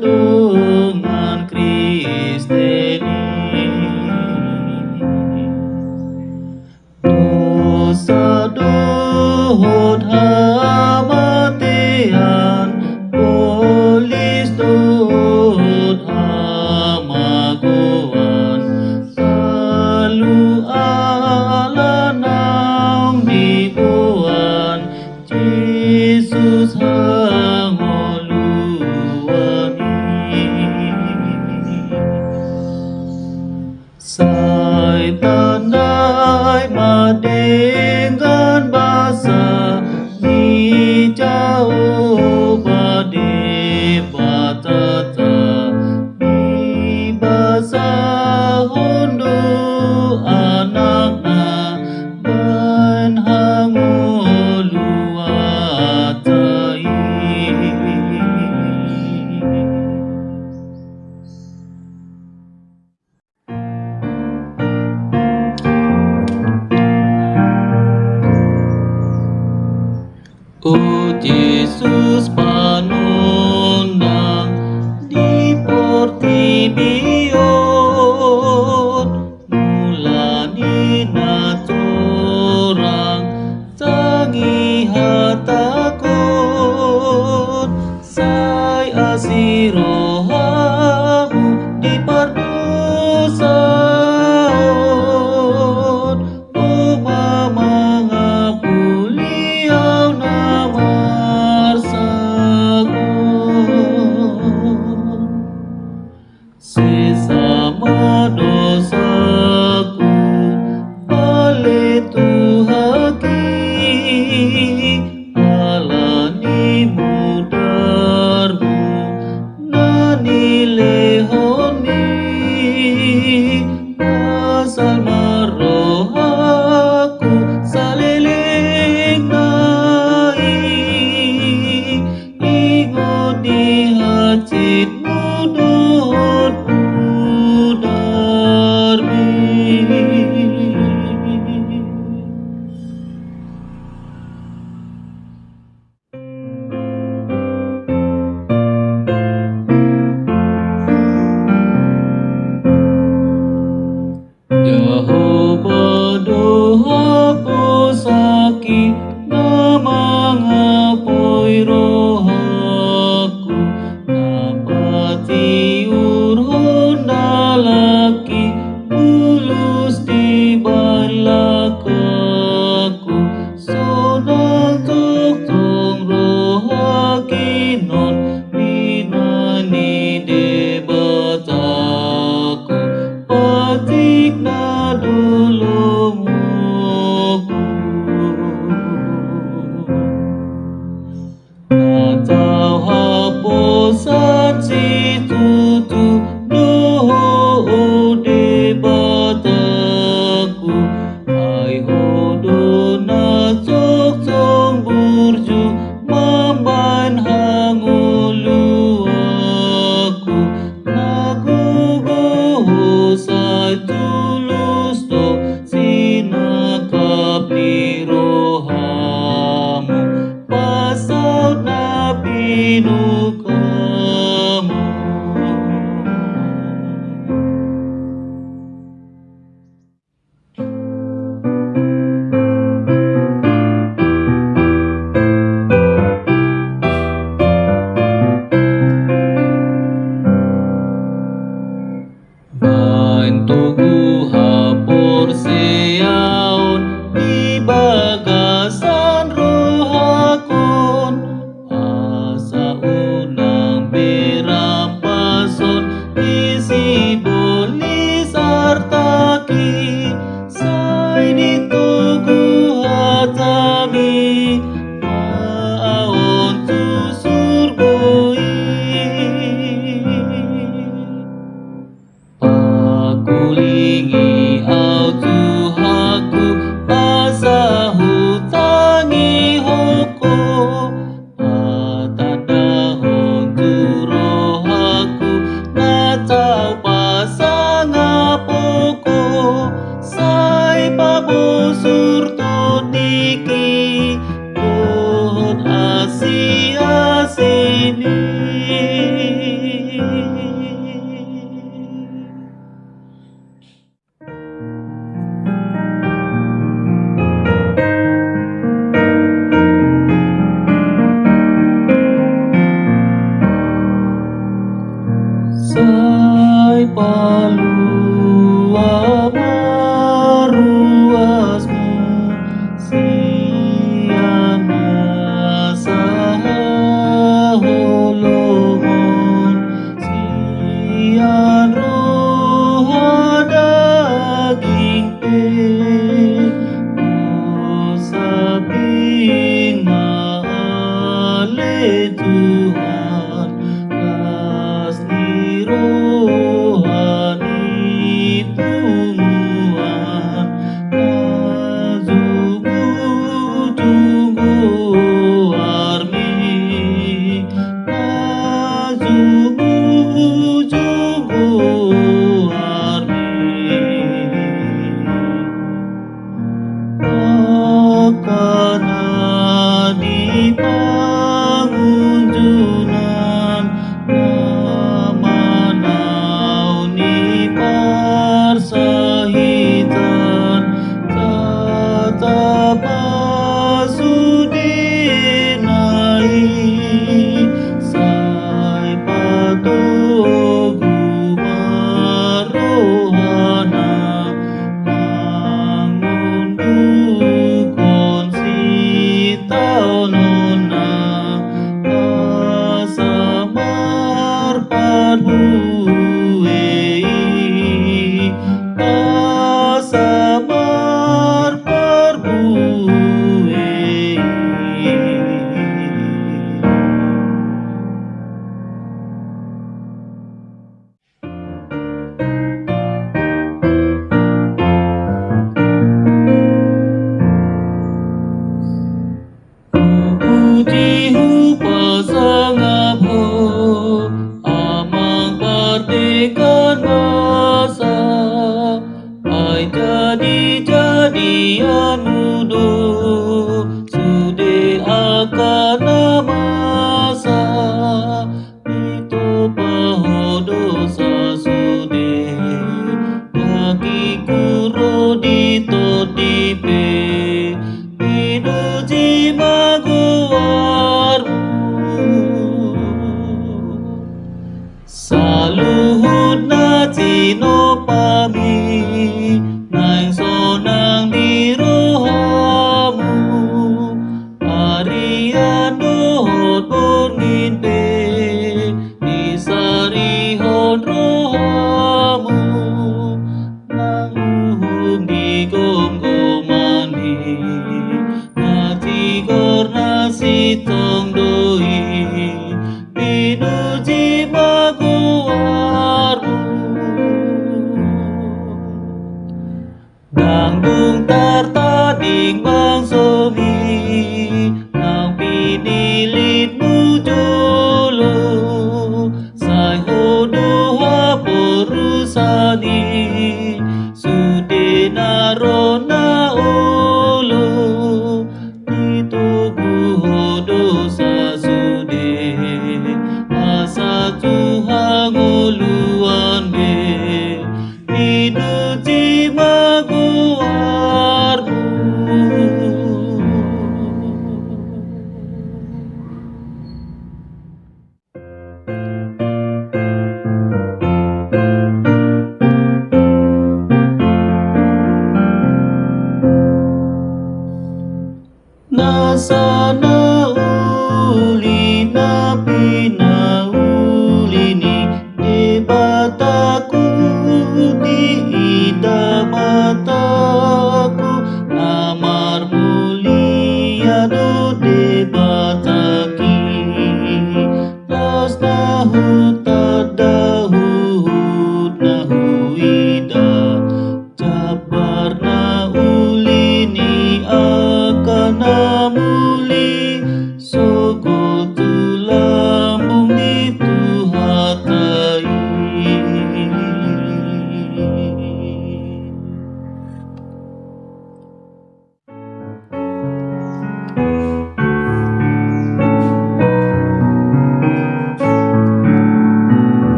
dengan Kristeni. Dosa dohot hamatian, polis dohot hamagoan, salu ala nang dibuan, Yesus Sai tandai madengan basa ni jauh bade batata ni basa hundu anakna ban hangoluatai. O Yesus panonang di portibion, mulani na torang tangi hatakot, say asirohamu di pardosaon, o mamanga puliaw na sesama dosaku bale tuhaki, alani mudarmu nani lehoni, asal marohaku saleleng nai, ingot di hacitmu dohot mudarmi. Yahova doha posaki namang apoy rohaku, napa Sai palua maruasmu siana saholomon sian roh daging pe sabing maale Tuhan kasih rohani Tuhan kazubu tunggu armi kazubu tunggu karena di pangunjunan namanau ni parsahitan tetap asudinai sai patogu marohana mangundukon sitaw nona pasamar parbuei pasamar parbuei. Puji pasangap ho amang partikan masa ai jadi-jadian mudo sude akan masa itu pahodo sasude kaki kuro ditodipe pinuji saluhut na cinopami nang sonang di rohamu arian dohot purninte di sarihon rohamu nang uhum di gom-gomani natigor nasitong doi pinuji maguwaru ganggung tar